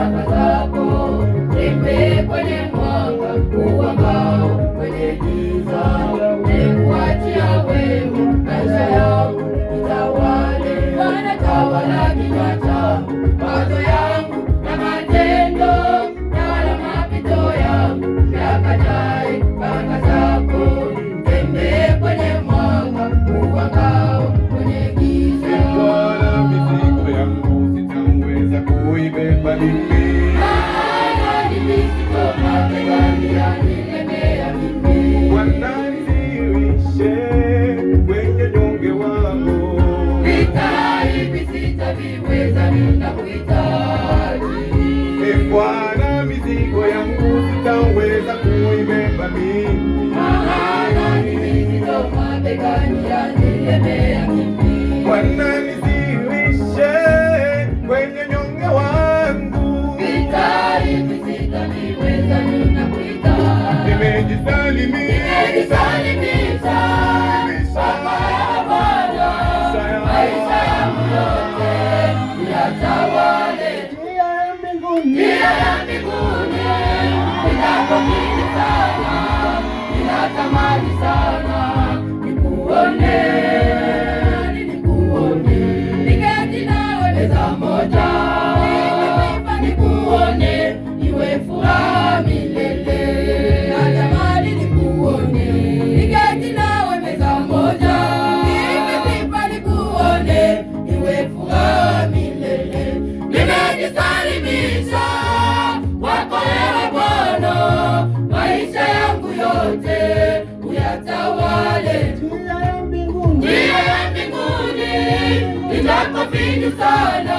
baraka zako, tembee kwenye mwanga, uangao kwenye giza. Nikuachia wewe maisha yangu, nitawale. Bwana tawala kinywa changu, mawazo yangu na matendo, tawala mapito yangu, yakatae baraka zako, tembee kwenye mwanga, uangao kwenye giza. Bwana mizigo yangu sitaweza kuibeba mimi, Bwana nizirishe kwenye nyonge wangu, vita hivi sitaviweza, ninakuhitaji. Bwana mizigo yangu sitaweza kuibeba mimi, Maana ni mizito mabegani yanilemea mimi. Bwana nizirishe kwenye nyonge wangu, Vita hivi sitaviweza, ninakuhitaji. nimejisalimisha Baba ya Bwana, maisha yangu yote uyatawale. Njia ya mbinguni ninakopili sana, ninatamani sana nikuone, niketi nawe meza moja, nikisifa nikuone, iwe furaha milele. Natamani nikuone, niketi nawe meza moja, nikisifa nikuone, iwe furaha milele. Nimejisalimisha kwako wewe Bwana, maisha yangu yote uyatawale. Njia ya mbinguni nitakopili sana,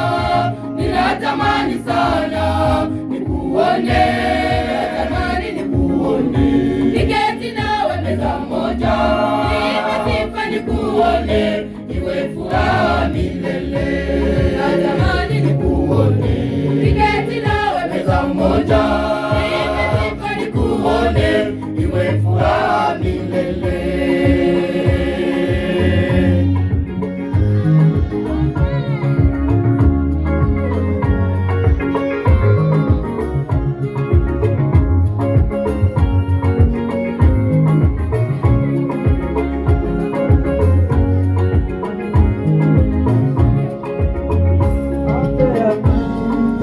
ninatamani sana nikuone, niketi nawe meza moja, nikisifa nikuone, iwe furaha milele. Natamani nikuone, niketi nawe meza moja, nikisifa nikuone, iwe furaha milele.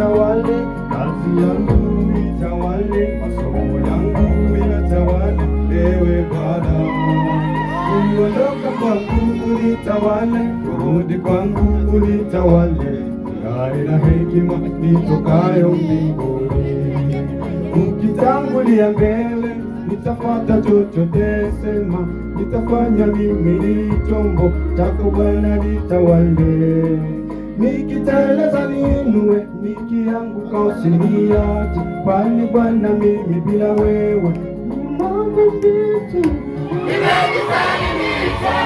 Kazi yangu itawale, masomo yangu inatawale, ewe Bwana. Uliondoka kwangu unitawale, kurudi kwangu unitawale, ng'are na hekima nitokayo mbinguni. Ukitangulia mbele, nitafuata chochote sema, nitafanya mimi ni chombo chako Bwana, nitawale. Nikiteleza niinue, nikianguka usiniache, kwani Bwana mimi bila wewe mambo mbichi. Nimejisalimisha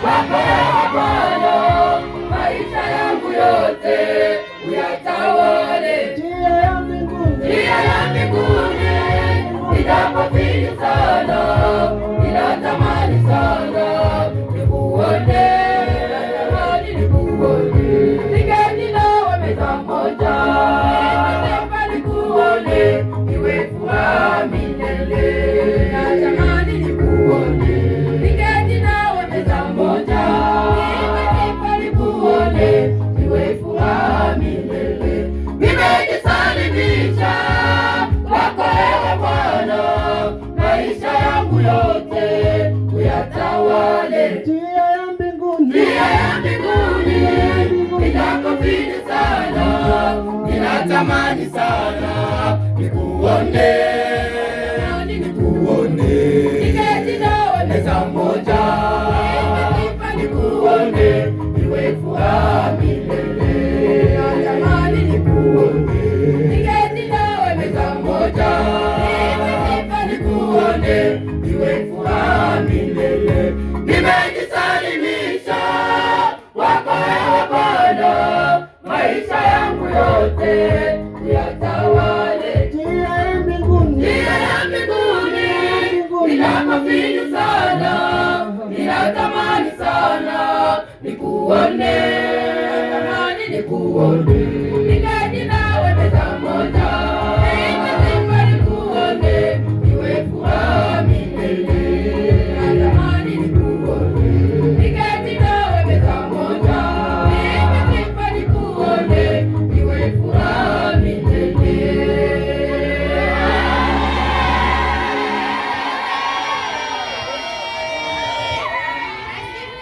kwako wewe Bwana, maisha yangu yote uyatawale. Njia ya mbinguni nitakopili sana, ninatamani sana nikuone, niketi nawe meza moja, nikisifa nikuone, iwe furaha milele. Natamani nikuone, niketi nawe meza moja, nikisifa nikuone, iwe furaha milele. Nimejisalimisha kwako wewe Bwana, maisha yangu yote uyatawale. Njia ya mbinguni nitakopili sana, ninatamani sana nikuone, niketi nawe meza moja, nikisifa nikuone, iwe furaha milele. Natamani nikuone, niketi nawe meza moja, nikisifa nikuone, iwe furaha milele. Nimejisalimisha kwako wewe Bwana, maisha yangu yote uyatawale. Njia ya mbinguni ninakopili sana, ninatamani sana nikuone, nikuone